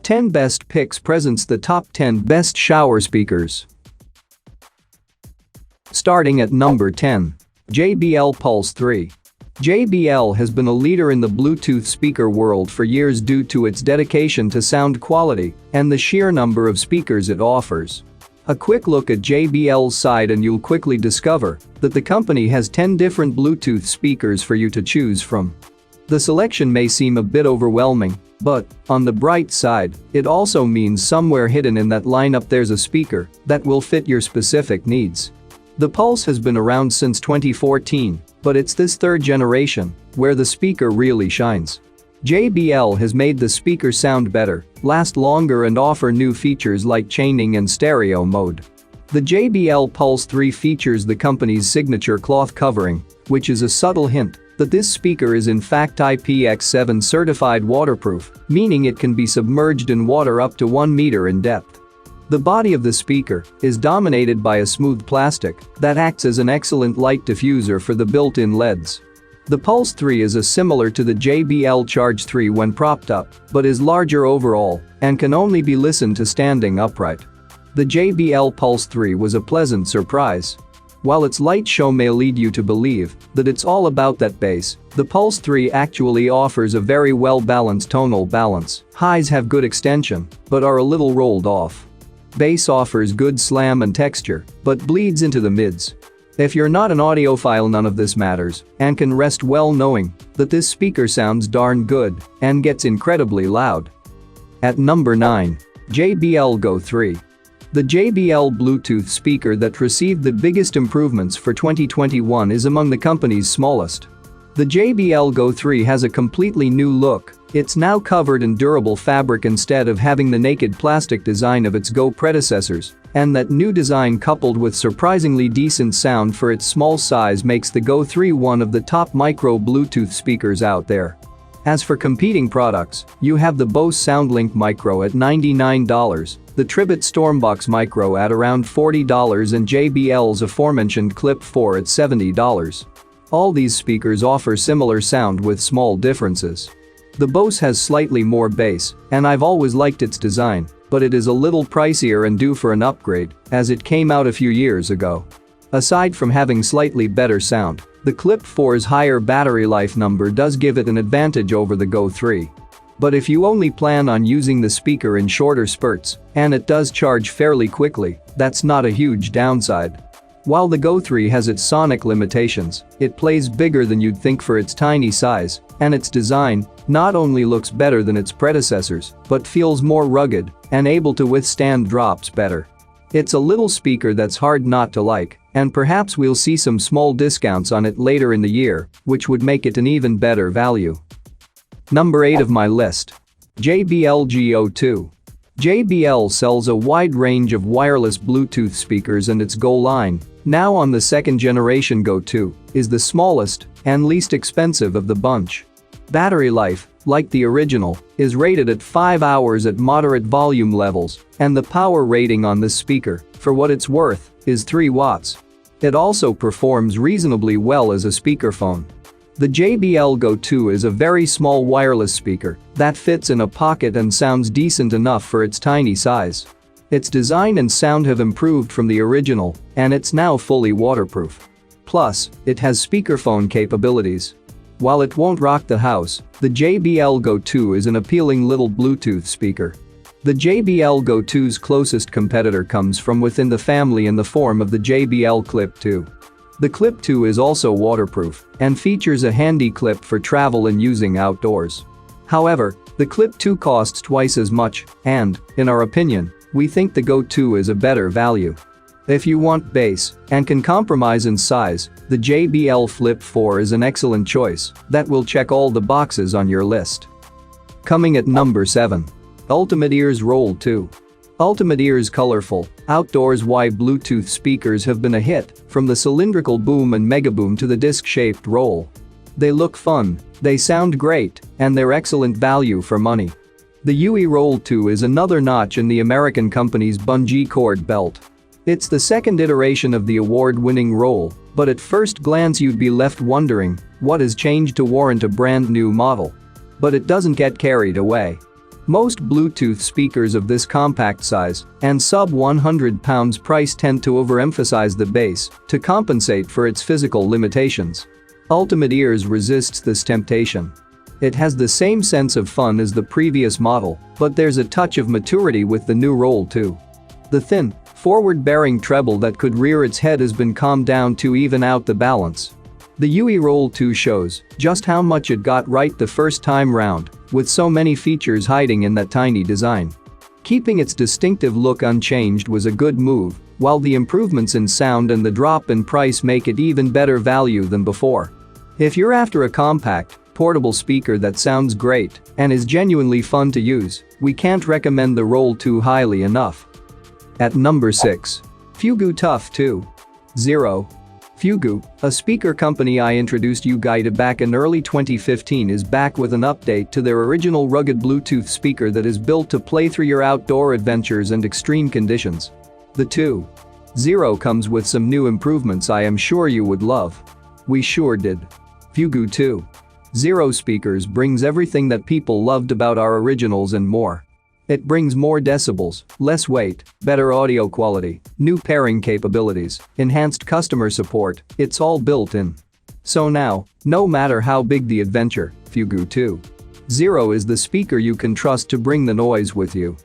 10 Best Picks presents the top 10 best shower speakers. Starting at number 10. JBL Pulse 3. JBL has been a leader in the Bluetooth speaker world for years due to its dedication to sound quality and the sheer number of speakers it offers. A quick look at JBL's site and you'll quickly discover that the company has 10 different Bluetooth speakers for you to choose from. The selection may seem a bit overwhelming, but, on the bright side, it also means somewhere hidden in that lineup there's a speaker that will fit your specific needs. The Pulse has been around since 2014, but it's this third generation where the speaker really shines. JBL has made the speaker sound better, last longer and offer new features like chaining and stereo mode. The JBL Pulse 3 features the company's signature cloth covering, which is a subtle hint that this speaker is in fact IPX7 certified waterproof, meaning it can be submerged in water up to 1 meter in depth. The body of the speaker is dominated by a smooth plastic that acts as an excellent light diffuser for the built-in LEDs. The Pulse 3 is similar to the JBL Charge 3 when propped up, but is larger overall and can only be listened to standing upright. The JBL Pulse 3 was a pleasant surprise. While its light show may lead you to believe that it's all about that bass, the Pulse 3 actually offers a very well-balanced tonal balance. Highs have good extension, but are a little rolled off. Bass offers good slam and texture, but bleeds into the mids. If you're not an audiophile, none of this matters and can rest well knowing that this speaker sounds darn good and gets incredibly loud. At number 9. JBL Go 3. The JBL Bluetooth speaker that received the biggest improvements for 2021 is among the company's smallest. The JBL Go 3 has a completely new look. It's now covered in durable fabric instead of having the naked plastic design of its Go predecessors, and that new design coupled with surprisingly decent sound for its small size makes the Go 3 one of the top micro Bluetooth speakers out there. As for competing products, you have the Bose SoundLink Micro at $99, the Tribit Stormbox Micro at around $40 and JBL's aforementioned Clip 4 at $70. All these speakers offer similar sound with small differences. The Bose has slightly more bass, and I've always liked its design, but it is a little pricier and due for an upgrade, as it came out a few years ago. Aside from having slightly better sound, the Clip 4's higher battery life number does give it an advantage over the Go 3. But if you only plan on using the speaker in shorter spurts, and it does charge fairly quickly, that's not a huge downside. While the Go 3 has its sonic limitations, it plays bigger than you'd think for its tiny size, and its design not only looks better than its predecessors, but feels more rugged and able to withstand drops better. It's a little speaker that's hard not to like, and perhaps we'll see some small discounts on it later in the year, which would make it an even better value. Number 8 of my list. JBL Go 2. JBL sells a wide range of wireless Bluetooth speakers, and its Go line, now on the second generation Go 2, is the smallest and least expensive of the bunch. Battery life, like the original, is rated at 5 hours at moderate volume levels, and the power rating on this speaker, for what it's worth, is 3 watts. It also performs reasonably well as a speakerphone. The JBL Go 2 is a very small wireless speaker that fits in a pocket and sounds decent enough for its tiny size. Its design and sound have improved from the original, and it's now fully waterproof. Plus, it has speakerphone capabilities. While it won't rock the house, the JBL Go 2 is an appealing little Bluetooth speaker. The JBL Go 2's closest competitor comes from within the family in the form of the JBL Clip 2. The Clip 2 is also waterproof and features a handy clip for travel and using outdoors. However, the Clip 2 costs twice as much and, in our opinion, we think the Go 2 is a better value. If you want bass and can compromise in size, the JBL Flip 4 is an excellent choice that will check all the boxes on your list. Coming at number 7. Ultimate Ears Roll 2. Ultimate Ears colorful, outdoors wide Bluetooth speakers have been a hit, from the cylindrical boom and megaboom to the disc-shaped roll. They look fun, they sound great, and they're excellent value for money. The UE Roll 2 is another notch in the American company's bungee cord belt. It's the second iteration of the award-winning roll, but at first glance you'd be left wondering what has changed to warrant a brand new model. But it doesn't get carried away. Most Bluetooth speakers of this compact size and sub £100 price tend to overemphasize the bass to compensate for its physical limitations. Ultimate Ears resists this temptation. It has the same sense of fun as the previous model, but there's a touch of maturity with the new Roll 2. The thin, forward-bearing treble that could rear its head has been calmed down to even out the balance. The UE Roll 2 shows just how much it got right the first time round, with so many features hiding in that tiny design. Keeping its distinctive look unchanged was a good move, while the improvements in sound and the drop in price make it even better value than before. If you're after a compact, portable speaker that sounds great and is genuinely fun to use, we can't recommend the Roll 2 highly enough. At number 6. Fugu Tough 2.0. Fugu, a speaker company I introduced you guys to back in early 2015, is back with an update to their original rugged Bluetooth speaker that is built to play through your outdoor adventures and extreme conditions. The 2.0 comes with some new improvements I am sure you would love. We sure did. Fugu 2.0 speakers brings everything that people loved about our originals and more. It brings more decibels, less weight, better audio quality, new pairing capabilities, enhanced customer support, it's all built in. So now, no matter how big the adventure, Fugu 2.0 is the speaker you can trust to bring the noise with you.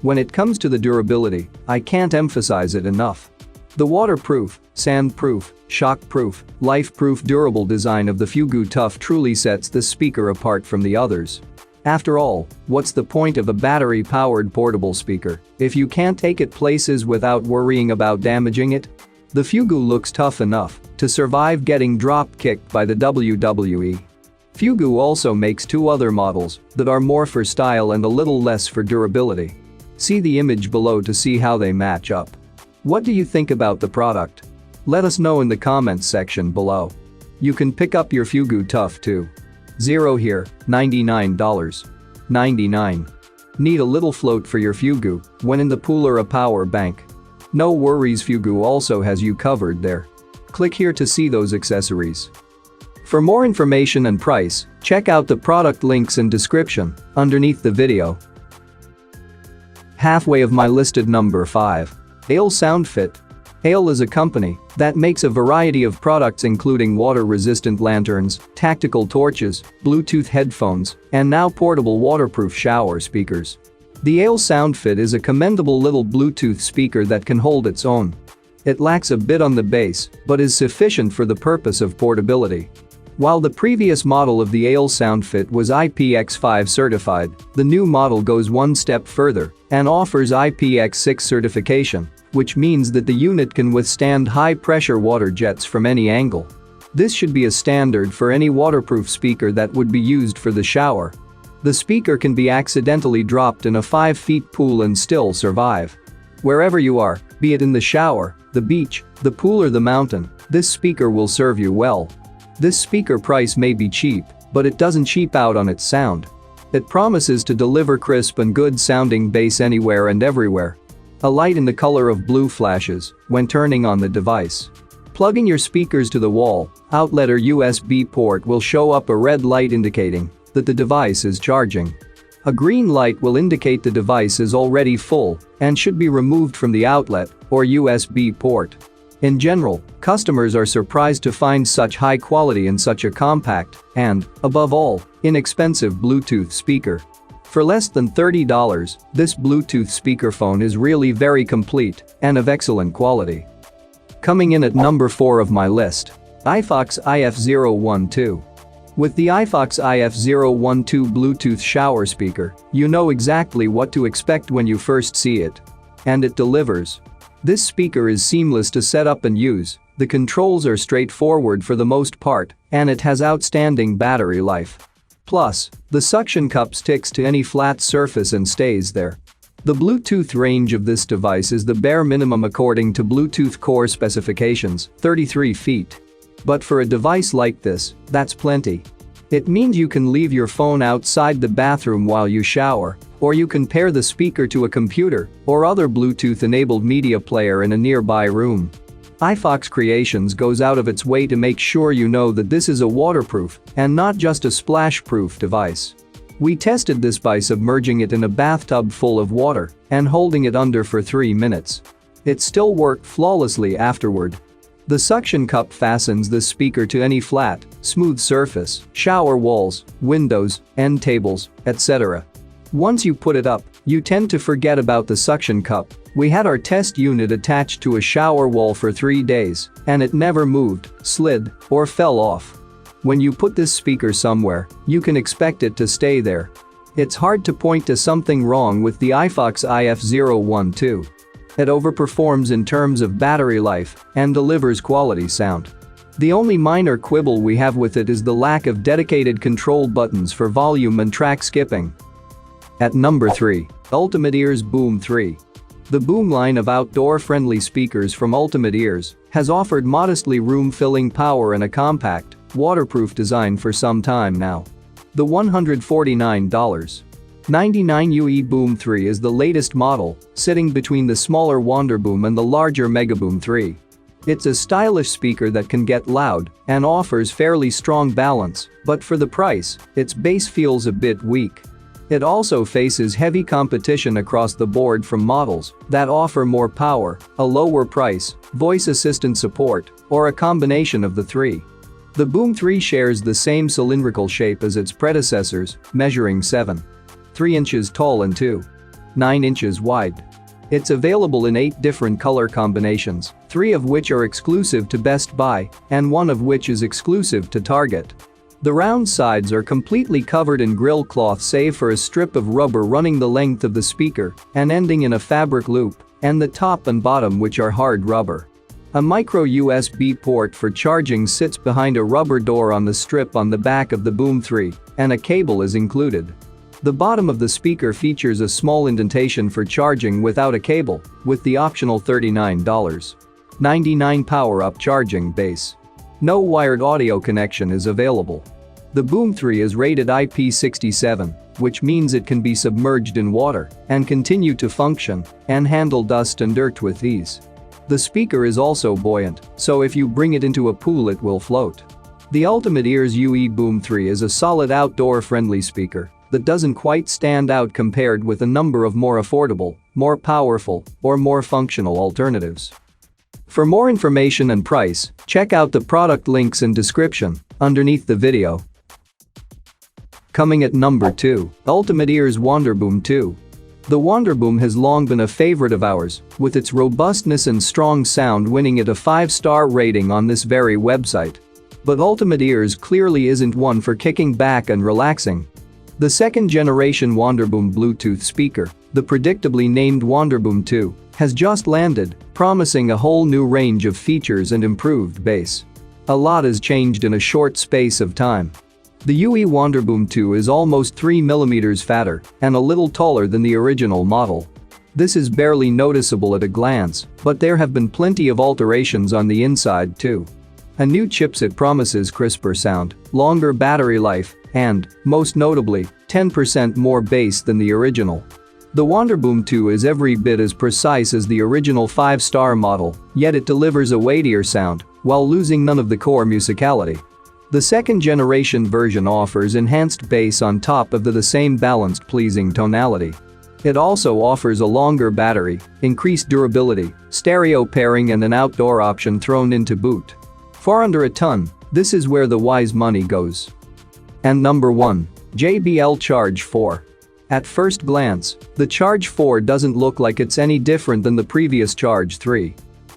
When it comes to the durability, I can't emphasize it enough. The waterproof, sandproof, shockproof, life-proof durable design of the Fugu Tough truly sets this speaker apart from the others. After all, what's the point of a battery-powered portable speaker if you can't take it places without worrying about damaging it? The Fugu looks tough enough to survive getting drop-kicked by the WWE. Fugu also makes two other models that are more for style and a little less for durability. See the image below to see how they match up. What do you think about the product? Let us know in the comments section below. You can pick up your Fugu Tough 2.0 here, $99.99. Need a little float for your Fugu when in the pool or a power bank? No worries, Fugu also has you covered there. Click here to see those accessories. For more information and price, check out the product links in description underneath the video. Halfway of my listed number 5. AYL SoundFit. AYL is a company that makes a variety of products including water-resistant lanterns, tactical torches, Bluetooth headphones, and now portable waterproof shower speakers. The AYL SoundFit is a commendable little Bluetooth speaker that can hold its own. It lacks a bit on the bass, but is sufficient for the purpose of portability. While the previous model of the AYL SoundFit was IPX5 certified, the new model goes one step further and offers IPX6 certification, which means that the unit can withstand high-pressure water jets from any angle. This should be a standard for any waterproof speaker that would be used for the shower. The speaker can be accidentally dropped in a 5-foot pool and still survive. Wherever you are, be it in the shower, the beach, the pool or the mountain, this speaker will serve you well. This speaker price may be cheap, but it doesn't cheap out on its sound. It promises to deliver crisp and good sounding bass anywhere and everywhere. A light in the color of blue flashes when turning on the device. Plugging your speakers to the wall, outlet or USB port will show up a red light indicating that the device is charging. A green light will indicate the device is already full and should be removed from the outlet or USB port. In general, customers are surprised to find such high quality in such a compact and, above all, inexpensive Bluetooth speaker. For less than $30, this Bluetooth speakerphone is really very complete and of excellent quality. Coming in at number 4 of my list. iFox IF012. With the iFox IF012 Bluetooth shower speaker, you know exactly what to expect when you first see it. And it delivers. This speaker is seamless to set up and use, the controls are straightforward for the most part, and it has outstanding battery life. Plus, the suction cup sticks to any flat surface and stays there. The Bluetooth range of this device is the bare minimum according to Bluetooth core specifications, 33 feet. But for a device like this, that's plenty. It means you can leave your phone outside the bathroom while you shower, or you can pair the speaker to a computer or other Bluetooth-enabled media player in a nearby room. iFox Creations goes out of its way to make sure you know that this is a waterproof and not just a splash-proof device. We tested this by submerging it in a bathtub full of water and holding it under for 3 minutes. It still worked flawlessly afterward. The suction cup fastens the speaker to any flat, smooth surface, shower walls, windows, end tables, etc. Once you put it up, you tend to forget about the suction cup. We had our test unit attached to a shower wall for 3 days, and it never moved, slid, or fell off. When you put this speaker somewhere, you can expect it to stay there. It's hard to point to something wrong with the iFox IF012. It overperforms in terms of battery life and delivers quality sound. The only minor quibble we have with it is the lack of dedicated control buttons for volume and track skipping. At number 3. Ultimate Ears Boom 3. The Boom line of outdoor-friendly speakers from Ultimate Ears has offered modestly room-filling power and a compact, waterproof design for some time now. The $149.99 UE Boom 3 is the latest model, sitting between the smaller Wonderboom and the larger Megaboom 3. It's a stylish speaker that can get loud and offers fairly strong balance, but for the price, its bass feels a bit weak. It also faces heavy competition across the board from models that offer more power, a lower price, voice assistant support, or a combination of the three. The Boom 3 shares the same cylindrical shape as its predecessors, measuring 7.3 inches tall and 2.9 inches wide. It's available in 8 different color combinations, 3 of which are exclusive to Best Buy and 1 of which is exclusive to Target. The round sides are completely covered in grill cloth save for a strip of rubber running the length of the speaker and ending in a fabric loop, and the top and bottom which are hard rubber. A micro USB port for charging sits behind a rubber door on the strip on the back of the Boom 3, and a cable is included. The bottom of the speaker features a small indentation for charging without a cable, with the optional $39.99 power-up charging base. No wired audio connection is available. The Boom 3 is rated IP67, which means it can be submerged in water and continue to function and handle dust and dirt with ease. The speaker is also buoyant, so if you bring it into a pool it will float. The Ultimate Ears UE Boom 3 is a solid outdoor-friendly speaker that doesn't quite stand out compared with a number of more affordable, more powerful, or more functional alternatives. For more information and price, check out the product links in description underneath the video. Coming at number 2, Ultimate Ears Wonderboom 2. The Wonderboom has long been a favorite of ours, with its robustness and strong sound winning it a 5-star rating on this very website. But Ultimate Ears clearly isn't one for kicking back and relaxing. The second-generation Wonderboom Bluetooth speaker, the predictably named Wonderboom 2, has just landed, promising a whole new range of features and improved bass. A lot has changed in a short space of time. The UE Wonderboom 2 is almost 3 mm fatter and a little taller than the original model. This is barely noticeable at a glance, but there have been plenty of alterations on the inside too. A new chipset promises crisper sound, longer battery life, and, most notably, 10% more bass than the original. The Wonderboom 2 is every bit as precise as the original 5-star model, yet it delivers a weightier sound while losing none of the core musicality. The second-generation version offers enhanced bass on top of the same balanced, pleasing tonality. It also offers a longer battery, increased durability, stereo pairing and an outdoor option thrown in to boot. For under a ton, this is where the wise money goes. And number 1. JBL Charge 4. At first glance, the Charge 4 doesn't look like it's any different than the previous Charge 3.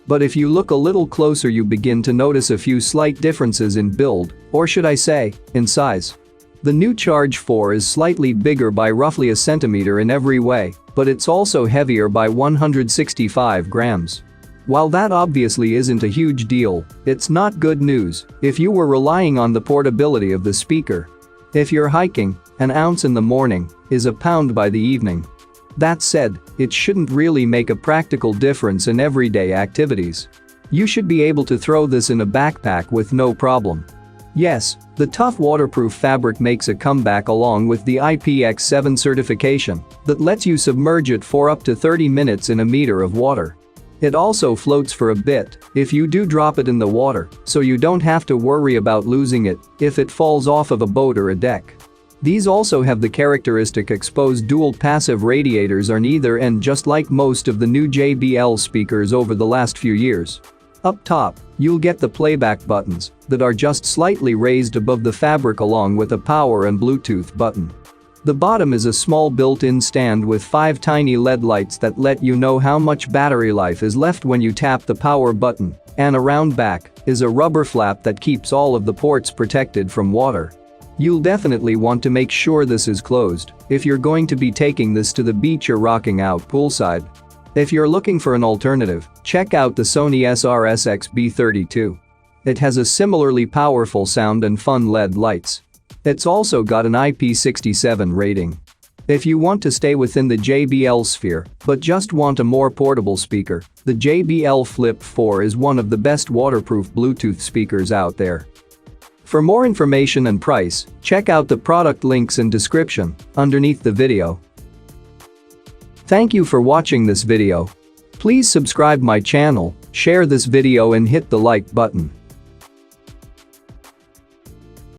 But if you look a little closer you begin to notice a few slight differences in build, or should I say, in size. The new Charge 4 is slightly bigger by roughly a centimeter in every way, but it's also heavier by 165 grams. While that obviously isn't a huge deal, it's not good news if you were relying on the portability of the speaker. If you're hiking, an ounce in the morning is a pound by the evening. That said, it shouldn't really make a practical difference in everyday activities. You should be able to throw this in a backpack with no problem. Yes, the tough waterproof fabric makes a comeback along with the IPX7 certification that lets you submerge it for up to 30 minutes in a meter of water. It also floats for a bit if you do drop it in the water, so you don't have to worry about losing it if it falls off of a boat or a deck. These also have the characteristic exposed dual passive radiators on either end, just like most of the new JBL speakers over the last few years. Up top, you'll get the playback buttons that are just slightly raised above the fabric, along with a power and Bluetooth button. The bottom is a small built-in stand with 5 tiny LED lights that let you know how much battery life is left when you tap the power button, and around back is a rubber flap that keeps all of the ports protected from water. You'll definitely want to make sure this is closed if you're going to be taking this to the beach or rocking out poolside. If you're looking for an alternative, check out the Sony SRS-XB32. It has a similarly powerful sound and fun LED lights. It's also got an IP67 rating. If you want to stay within the JBL sphere but just want a more portable speaker, the JBL Flip 4 is one of the best waterproof Bluetooth speakers out there. For more information and price, check out the product links in description underneath the video. Thank you for watching this video. Please subscribe my channel, share this video and hit the like button.